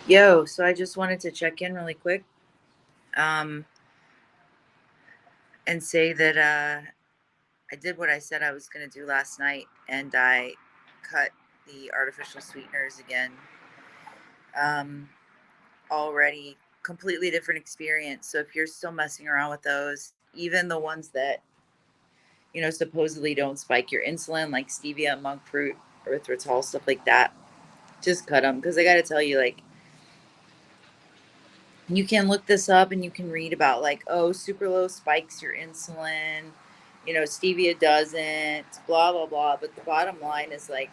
Yo, so I just wanted to check in really quick, um, and say that I did what I said I was going to do last night, and I cut the artificial sweeteners again. Um, Already completely different experience. So if you're still messing around with those, even the ones that supposedly don't spike your insulin, like stevia, monk fruit, erythritol, stuff like that, just cut them because I got to tell you, like you can look this up and you can read about like, oh, super low spikes your insulin, stevia doesn't, blah blah blah. But the bottom line is like,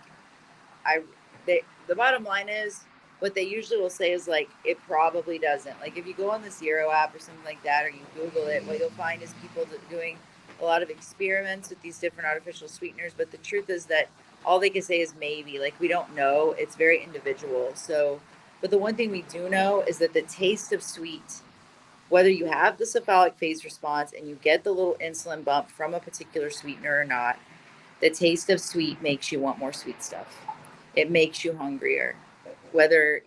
I they the bottom line is what they usually will say is like it probably doesn't. Like if you go on the Zero app or something like that, or you Google it, what you'll find is people doing a lot of experiments with these different artificial sweeteners. But the truth is that all they can say is maybe. Like we don't know. It's very individual. So, but the one thing we do know is that the taste of sweet, whether you have the cephalic phase response and you get the little insulin bump from a particular sweetener or not, the taste of sweet makes you want more sweet stuff. It makes you hungrier. Whether,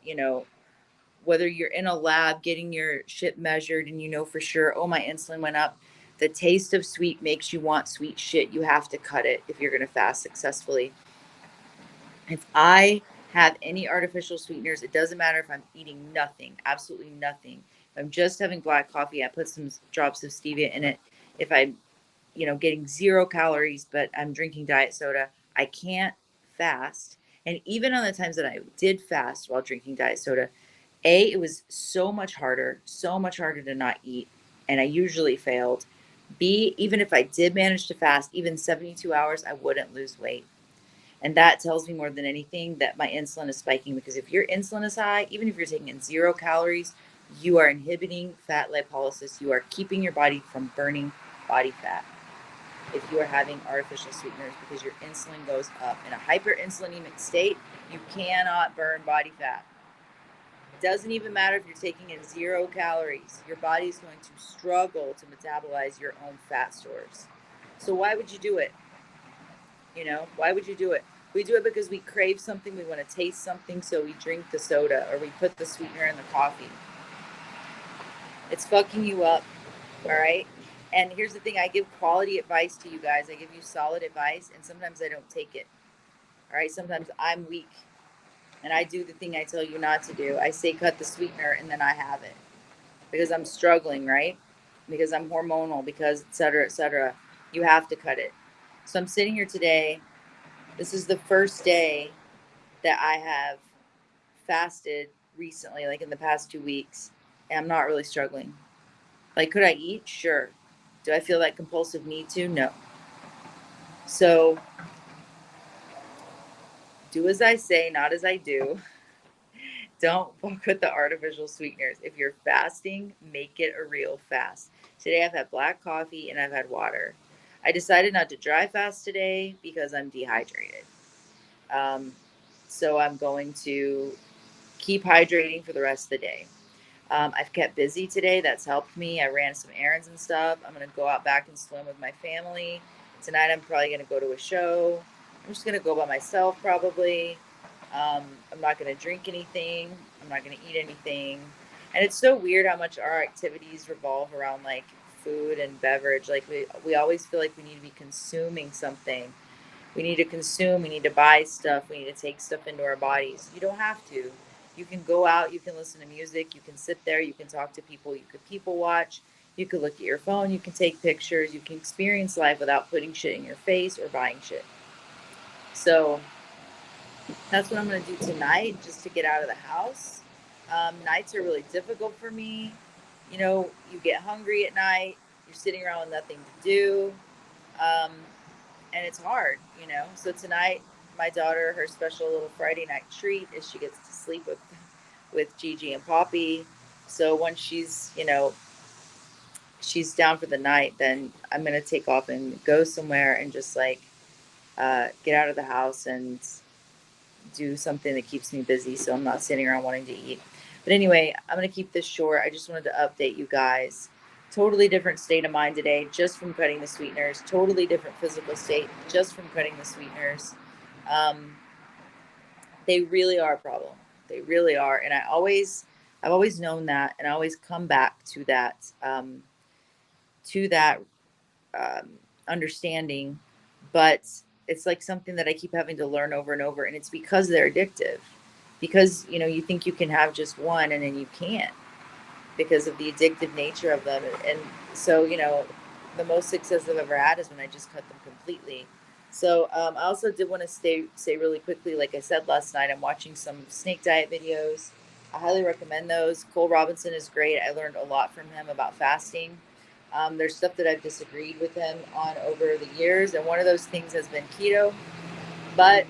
whether you're in a lab getting your shit measured and you know for sure, oh, my insulin went up, the taste of sweet makes you want sweet shit. You have to cut it if you're going to fast successfully. If I have any artificial sweeteners, it doesn't matter if I'm eating nothing, absolutely nothing. If I'm just having black coffee, I put some drops of stevia in it. If I'm, getting 0 calories, but I'm drinking diet soda, I can't fast. And even on the times that I did fast while drinking diet soda, it was so much harder to not eat. And I usually failed. B, even if I did manage to fast, even 72 hours, I wouldn't lose weight. And that tells me more than anything that my insulin is spiking because if your insulin is high, even if you're taking in 0 calories, you are inhibiting fat lipolysis. You are keeping your body from burning body fat if you are having artificial sweeteners because your insulin goes up. In a hyperinsulinemic state, you cannot burn body fat. It doesn't even matter if you're taking in 0 calories. Your body is going to struggle to metabolize your own fat stores. So why would you do it? Why would you do it? We do it because we crave something, we want to taste something, so we drink the soda or we put the sweetener in the coffee. It's fucking you up, all right? And here's the thing, I give quality advice to you guys. I give you solid advice, and sometimes I don't take it. All right, sometimes I'm weak and I do the thing I tell you not to do. I say cut the sweetener and then I have it because I'm struggling, right? Because I'm hormonal, because et cetera, et cetera. You have to cut it. So I'm sitting here today. This is the first day that I have fasted recently, like in the past 2 weeks, and I'm not really struggling. Like, could I eat? Sure. Do I feel that compulsive need to? No. So, do as I say, not as I do. Don't fuck with the artificial sweeteners. If you're fasting, make it a real fast. Today I've had black coffee and I've had water. I decided not to dry fast today because I'm dehydrated. Um, so I'm going to keep hydrating for the rest of the day. I've kept busy today. That's helped me. I ran some errands and stuff. I'm going to go out back and swim with my family. Tonight, I'm probably going to go to a show. I'm just going to go by myself, probably. I'm not going to drink anything. I'm not going to eat anything. And it's so weird how much our activities revolve around like food and beverage. Like we always feel like we need to be consuming something. We need to consume, we need to buy stuff, we need to take stuff into our bodies. You don't have to. You can go out, you can listen to music, you can sit there, you can talk to people, you could people watch, you could look at your phone, you can take pictures, you can experience life without putting shit in your face or buying shit. So that's what I'm going to do tonight just to get out of the house. Nights are really difficult for me. You get hungry at night, you're sitting around with nothing to do. Um, and it's hard. So tonight, my daughter, her special little Friday night treat is she gets to sleep with Gigi and Poppy. So once she's down for the night, then I'm gonna take off and go somewhere and just like get out of the house and do something that keeps me busy, so I'm not sitting around wanting to eat. But anyway, I'm gonna keep this short. I just wanted to update you guys. Totally different state of mind today just from cutting the sweeteners. Totally different physical state just from cutting the sweeteners. Um, they really are a problem. They really are. And I've always known that, and I always come back to that um, understanding. But it's like something that I keep having to learn over and over, and it's because they're addictive. Because you think you can have just one, and then you can't because of the addictive nature of them. And so, the most success I've ever had is when I just cut them completely. So I also did want to say really quickly, like I said last night, I'm watching some snake diet videos. I highly recommend those. Cole Robinson is great. I learned a lot from him about fasting. There's stuff that I've disagreed with him on over the years, and one of those things has been keto. But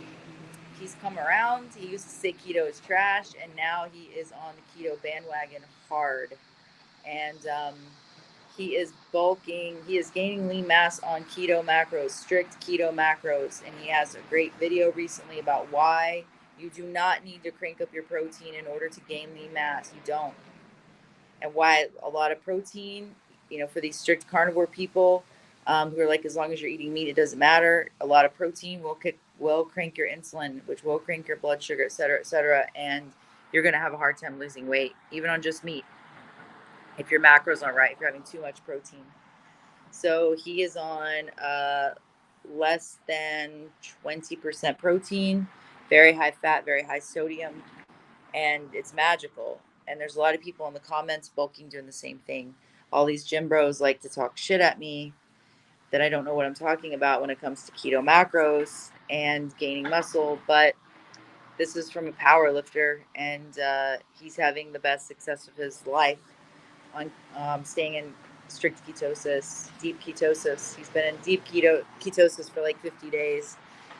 he's come around. He used to say keto is trash, and now he is on the keto bandwagon hard. And he is bulking. He is gaining lean mass on keto macros, strict keto macros. And he has a great video recently about why you do not need to crank up your protein in order to gain lean mass. You don't. And why a lot of protein, for these strict carnivore people who are like, as long as you're eating meat, it doesn't matter. A lot of protein will crank your insulin, which will crank your blood sugar, et cetera, et cetera. And you're going to have a hard time losing weight, even on just meat, if your macros aren't right, if you're having too much protein. So he is on less than 20% protein, very high fat, very high sodium, and it's magical. And there's a lot of people in the comments bulking doing the same thing. All these gym bros like to talk shit at me that I don't know what I'm talking about when it comes to keto macros and gaining muscle, but this is from a power lifter, and he's having the best success of his life on staying in strict ketosis, deep ketosis. He's been in deep ketosis for like 50 days,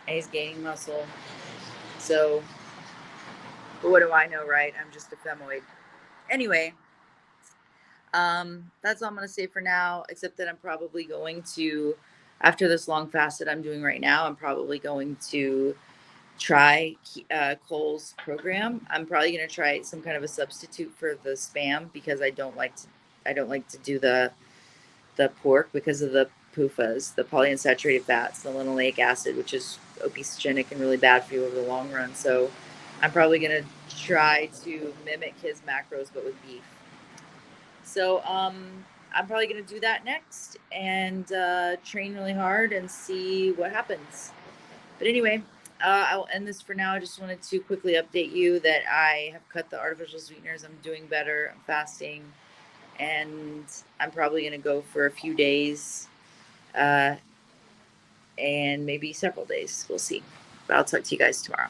and he's gaining muscle. So, but what do I know, right? I'm just a femoid. Anyway, that's all I'm going to say for now, except that I'm probably going to, after this long fast that I'm doing right now, I'm probably going to try Cole's program. I'm probably going to try some kind of a substitute for the spam because I don't like to do the pork because of the PUFAs, the polyunsaturated fats, the linoleic acid, which is obesogenic and really bad for you over the long run. So I'm probably going to try to mimic his macros, but with beef. So I'm probably going to do that next and train really hard and see what happens. But anyway, I'll end this for now. I just wanted to quickly update you that I have cut the artificial sweeteners. I'm doing better. I'm fasting. And I'm probably going to go for a few days and maybe several days. We'll see. But I'll talk to you guys tomorrow.